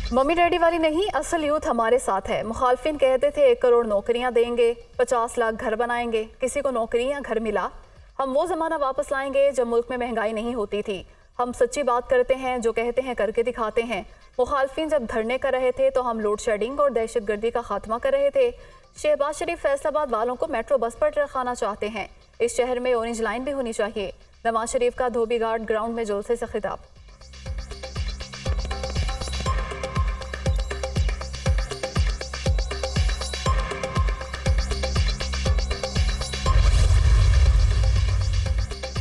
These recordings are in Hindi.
मम्मी डैडी वाली नहीं, असल यूथ हमारे साथ है। मुखालफिन कहते थे 1 करोड़ नौकरियां देंगे, 50 लाख घर बनाएंगे। किसी को नौकरी या घर मिला? हम वो ज़माना वापस लाएंगे जब मुल्क में महंगाई नहीं होती थी। हम सच्ची बात करते हैं, जो कहते हैं करके दिखाते हैं। मुखालफिन जब धरने कर रहे थे तो हम लोड शेडिंग और दहशतगर्दी का खात्मा कर रहे थे। शहबाज शरीफ फैसलाबाद वालों को मेट्रो बस पर रखाना चाहते हैं। इस शहर में ऑरेंज लाइन भी होनी चाहिए। नवाज शरीफ का धोबी घाट ग्राउंड में जुलसे से खिताब।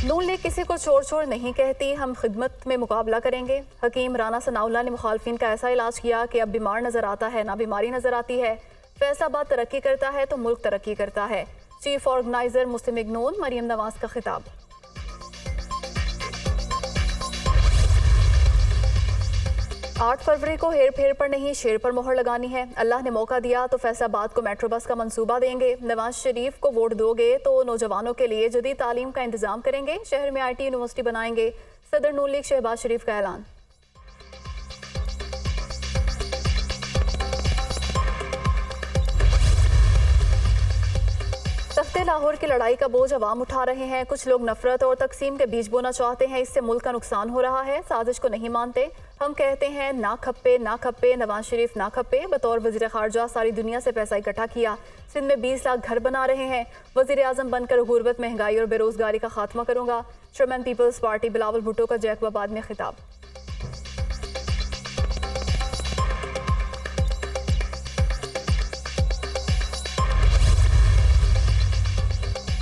नून लीग किसी को छोड़ छोड़ नहीं कहती, हम खिदमत में मुकाबला करेंगे। हकीम राना सनाउल्लाह ने मुखालफिन का ऐसा इलाज किया कि अब बीमार नजर आता है ना बीमारी नजर आती है। फैसलाबाद तरक्की करता है तो मुल्क तरक्की करता है। चीफ ऑर्गेनाइजर मुस्लिम लीग नून मरियम नवाज का खिताब। 8 फरवरी को हेर फेर पर नहीं शेर पर मोहर लगानी है। अल्लाह ने मौका दिया तो फैसलाबाद को मेट्रो बस का मंसूबा देंगे। नवाज शरीफ को वोट दोगे तो नौजवानों के लिए जदीद तालीम का इंतजाम करेंगे। शहर में IT यूनिवर्सिटी बनाएंगे। सदर नून लीग शहबाज शरीफ का ऐलान। तख्ते लाहौर की लड़ाई का बोझ अवाम उठा रहे हैं। कुछ लोग नफरत और तकसीम के बीज बोना चाहते हैं। इससे मुल्क का नुकसान हो रहा है। साजिश को नहीं मानते। हम कहते हैं ना खप्पे ना खप्पे। नवाज शरीफ ना खप्पे। बतौर वज़ीर ख़ारजा सारी दुनिया से पैसा इकट्ठा किया। सिंध में 20 लाख घर बना रहे हैं। वज़ीर आज़म बनकर गुर्बत, महंगाई और बेरोजगारी का खात्मा करूंगा। Chairman People's party Bilawal Bhutto का जैकबाबाद में खिताब।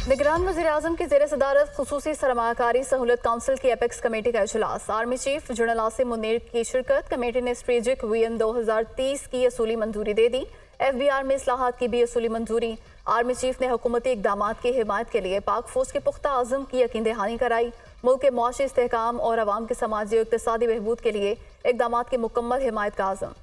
निगरान वज़ीर आज़म की ज़ेर सदारत खुसूसी सरमायाकारी सहूलत काउंसिल की एपेक्स कमेटी का इजलास। Army chief general Asim Munir की शिरकत। कमेटी ने स्ट्रेटेजिक विजन 2030 की असूली मंजूरी दे दी। FBR में इस्लाहात की भी असूली मंजूरी। आर्मी चीफ ने हुकूमती इकदाम की हिमायत के लिए पाक फौज के पुख्ता आज़म की यकीन दहानी कराई। मुल्क के मुआशी इस्तेहकाम और अवाम के समाजी और इक़्तिसादी बहबूद के लिए इकदाम की मुकम्मल हिमायत का आज़म।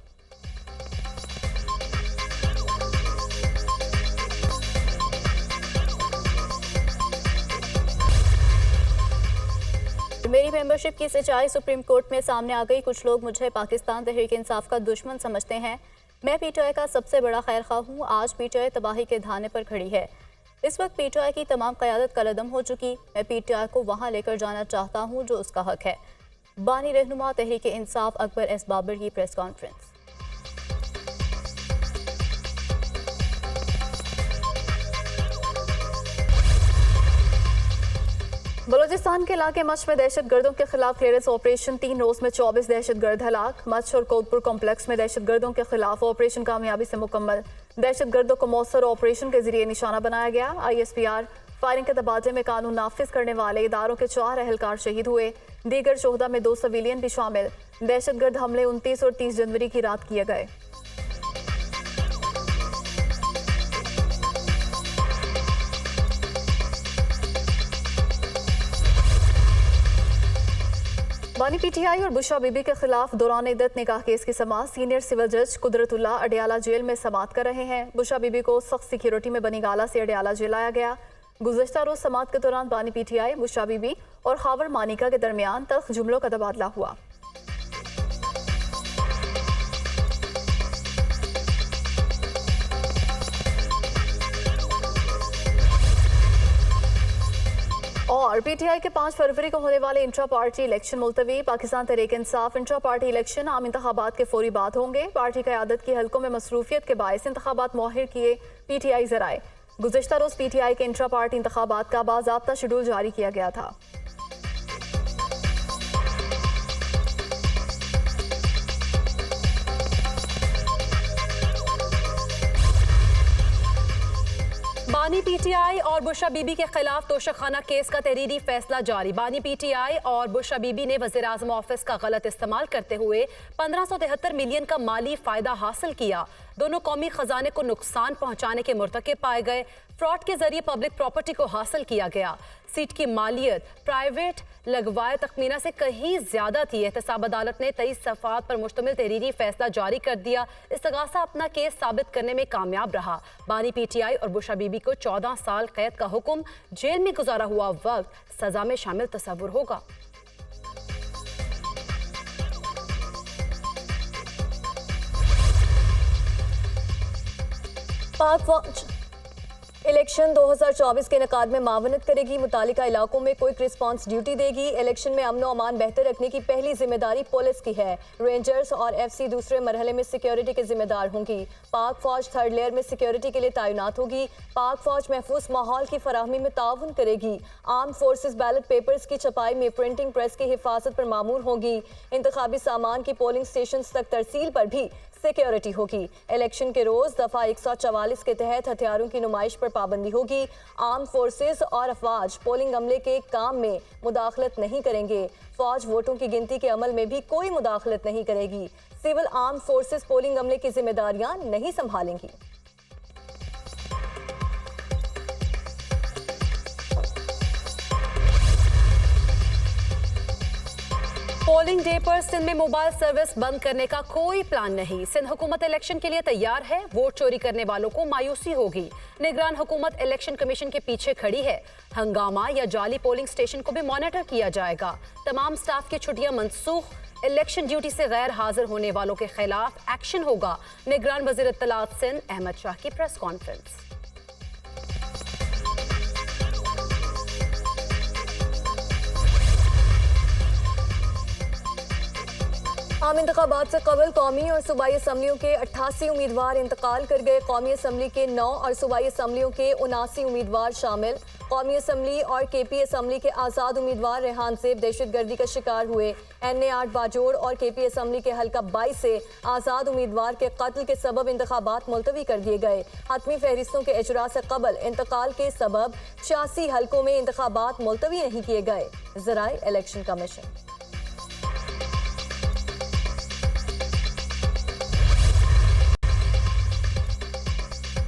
मेरी मेंबरशिप की सच्चाई सुप्रीम कोर्ट में सामने आ गई। कुछ लोग मुझे पाकिस्तान तहरीक इंसाफ का दुश्मन समझते हैं। मैं PTI का सबसे बड़ा खैरखा हूँ। आज PTI तबाही के धाने पर खड़ी है। इस वक्त PTI की तमाम क़यादत कलअदम हो चुकी। मैं PTI को वहाँ लेकर जाना चाहता हूँ जो उसका हक है। बानी रहनुमा तहरीक इंसाफ अकबर S बाबर की प्रेस कॉन्फ्रेंस। बलोचिस्तान के इलाके मच में दहशत गर्दों के खिलाफ क्लियरेंस ऑपरेशन। 3 रोज में 24 दहशत गर्द हलाक। मच और कोतपुर कॉम्प्लेक्स में दहशत गर्दों के खिलाफ ऑपरेशन कामयाबी से मुकम्मल। दहशत गर्दों को मौसर ऑपरेशन के जरिए निशाना बनाया गया। ISPR फायरिंग के तबादले में कानून नाफिज करने वाले इदारों के 4 एहलकार शहीद हुए। दीगर शोहदा में 2 सिविलियन भी शामिल। दहशत गर्द हमले 29 और 30 जनवरी की रात किए गए। बानी PTI और बुशरा बीबी के खिलाफ दौरान इद्दत निकाह केस की समाअत। सीनियर सिविल जज कुदरतुल्लाह अडियाला जेल में समाअत कर रहे हैं। बुशरा बीबी को सख्त सिक्योरिटी में बनी गाला से अडियाला जेल लाया गया। गुज़श्ता रोज समाअत के दौरान बानी PTI, बुशरा बीबी और खावर मानिका के दरमियान तल्ख जुमलों का तबादला हुआ। और PTI के 5 फरवरी को होने वाले intra party election मुलतवी। Pakistan Tehreek Insaf intra party election आम इंतखाबात के फौरी बाद होंगे। पार्टी क़यादत की हलकों में मसरूफियत के बायस इंतखाबात मुअख्खर किए PTI ज़राए। गुज़श्ता रोज़ PTI के इंट्रा पार्टी इंतखाबात का बाज़ाब्ता शेड्यूल जारी किया गया था। बानी PTI और बुशरा बीबी के खिलाफ तोशाखाना केस का तहरीरी फैसला जारी। बानी PTI और बुशरा बीबी ने वज़ीर आज़म ऑफिस का गलत इस्तेमाल करते हुए 1573 मिलियन का माली फायदा हासिल किया। दोनों कौमी खजाने को नुकसान पहुंचाने के मुर्तकिब पाए गए। फ्रॉड के जरिए पब्लिक प्रॉपर्टी को हासिल किया गया। सीट की मालियत प्राइवेट लगवाए तखमीना से कहीं ज्यादा थी। एहतसाब अदालत ने 23 सफ़ात पर मुश्तमिल तहरीरी फैसला जारी कर दिया। इस्तगासा अपना केस साबित करने में कामयाब रहा। बानी PTI और बुशरा बीबी को 14 साल कैद का हुक्म। जेल में गुजारा हुआ वक्त सजा में शामिल तस्वुर होगा। पाक फौज इलेक्शन 2024 के इनेकाद में मावनत करेगी, मुतालिका इलाकों में क्विक रिस्पांस ड्यूटी देगी। इलेक्शन में अमन और अमान बेहतर रखने की पहली जिम्मेदारी पुलिस की है। रेंजर्स और एफसी दूसरे मरहले में सिक्योरिटी के जिम्मेदार होंगी। पाक फौज थर्ड लेयर में सिक्योरिटी के लिए तैनात होगी। पाक फौज महफूज माहौल की फराहमी में ताउन करेगी। आर्म फोर्सेस बैलेट पेपर्स की छपाई में प्रिंटिंग प्रेस की हिफाजत पर मामूर होगी। इंतखाबी सामान की पोलिंग स्टेशन तक तरसील पर भी सिक्योरिटी होगी। इलेक्शन के रोज दफा 144 के तहत हथियारों की नुमाइश पर पाबंदी होगी। आर्म फोर्सेस और अफवाज पोलिंग अमले के काम में मुदाखलत नहीं करेंगे। फौज वोटों की गिनती के अमल में भी कोई मुदाखलत नहीं करेगी। सिविल आर्म फोर्सेस पोलिंग अमले की जिम्मेदारियां नहीं संभालेंगी। पोलिंग डे पर सिंध में मोबाइल सर्विस बंद करने का कोई प्लान नहीं। सिंध हुकूमत इलेक्शन के लिए तैयार है। वोट चोरी करने वालों को मायूसी होगी। निगरान हुकूमत इलेक्शन कमीशन के पीछे खड़ी है। हंगामा या जाली पोलिंग स्टेशन को भी मॉनिटर किया जाएगा। तमाम स्टाफ की छुट्टियां मनसूख। इलेक्शन ड्यूटी से गैर हाजिर होने वालों के खिलाफ एक्शन होगा। निगरान वजीर इत्तलात सिंध अहमद शाह की प्रेस कॉन्फ्रेंस। आम इंतखाबात से कबल कौमी और सूबाई असम्बलियों के 88 उम्मीदवार इंतकाल कर गए। कौमी असम्बली के 9 और सूबाई असम्बलियों के 79 उम्मीदवार शामिल। कौमी असम्बली और केपी असम्बली के आज़ाद उम्मीदवार रेहान सेब दहशतगर्दी का शिकार हुए। NA 8 बाजोड़ और केपी असम्बली के हल्का 22 से आज़ाद उम्मीदवार के कत्ल के सबब इंतखाबात मुलतवी कर दिए गए। हतमी फहरिस्तों के इजरा से कबल इंतकाल के सबब 86 हल्कों में इंतखाबात मुलतवी नहीं किए गए। ज़राए election commission.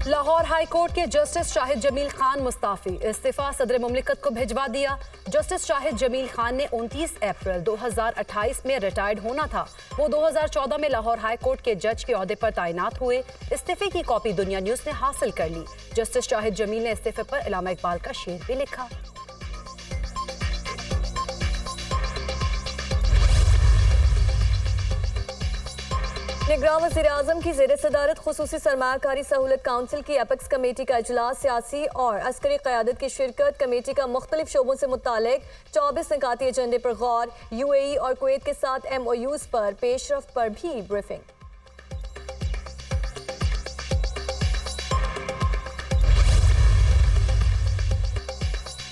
Lahore high court के जस्टिस शाहिद जमील खान मुस्ताफी। इस्तीफा सदर मुमलिकत को भिजवा दिया। जस्टिस शाहिद जमील खान ने 29 अप्रैल 2028 में रिटायर्ड होना था। वो 2014 में लाहौर हाई कोर्ट के जज के ओहदे पर तैनात हुए। इस्तीफे की कॉपी दुनिया न्यूज ने हासिल कर ली। जस्टिस शाहिद जमील ने इस्तीफे पर इलामा इकबाल का शेर भी लिखा। निगरान वज़ीर-ए-आज़म की ज़ेर सदारत खुसूसी सरमायाकारी सहूलत काउंसिल की एपेक्स कमेटी का इजलास, सियासी और अस्करी क़यादत की शिरकत। कमेटी का मुख्तलिफ शोबों से मुतालिक 24 निकाती एजेंडे पर गौर। UAE और कुवैत के साथ MOUs पर पेशरफ्त पर भी ब्रीफिंग।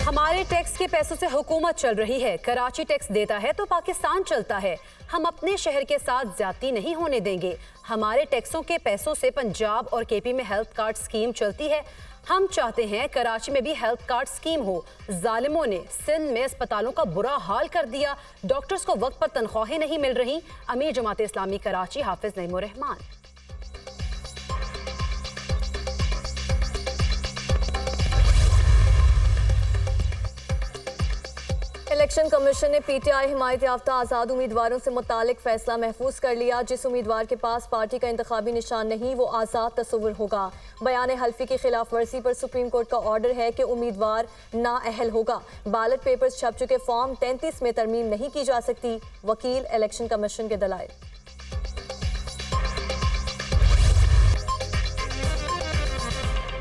हमारे टैक्स के पैसों से हुकूमत चल रही है। कराची टैक्स देता है तो पाकिस्तान चलता है। हम अपने शहर के साथ ज्यादती नहीं होने देंगे। हमारे टैक्सों के पैसों से पंजाब और KP में हेल्थ कार्ड स्कीम चलती है। हम चाहते हैं कराची में भी हेल्थ कार्ड स्कीम हो। जालिमों ने सिंध में अस्पतालों का बुरा हाल कर दिया। डॉक्टर्स को वक्त पर तनख्वाहें नहीं मिल रही। अमीर जमात इस्लामी कराची हाफिज नईमुर रहमान। इलेक्शन कमीशन ने PTI हिमायत याफ्ता आज़ाद उम्मीदवारों से मुतालिक फैसला महफूज कर लिया। जिस उम्मीदवार के पास पार्टी का इंतखाबी निशान नहीं, वो आज़ाद तस्वुर होगा। बयान हल्फी की खिलाफ वर्जी पर सुप्रीम कोर्ट का ऑर्डर है कि उम्मीदवार नाअहल होगा। बैलेट पेपर्स छप चुके फॉर्म 33 में तरमीम नहीं की जा सकती। वकील इलेक्शन कमीशन के दलाइल।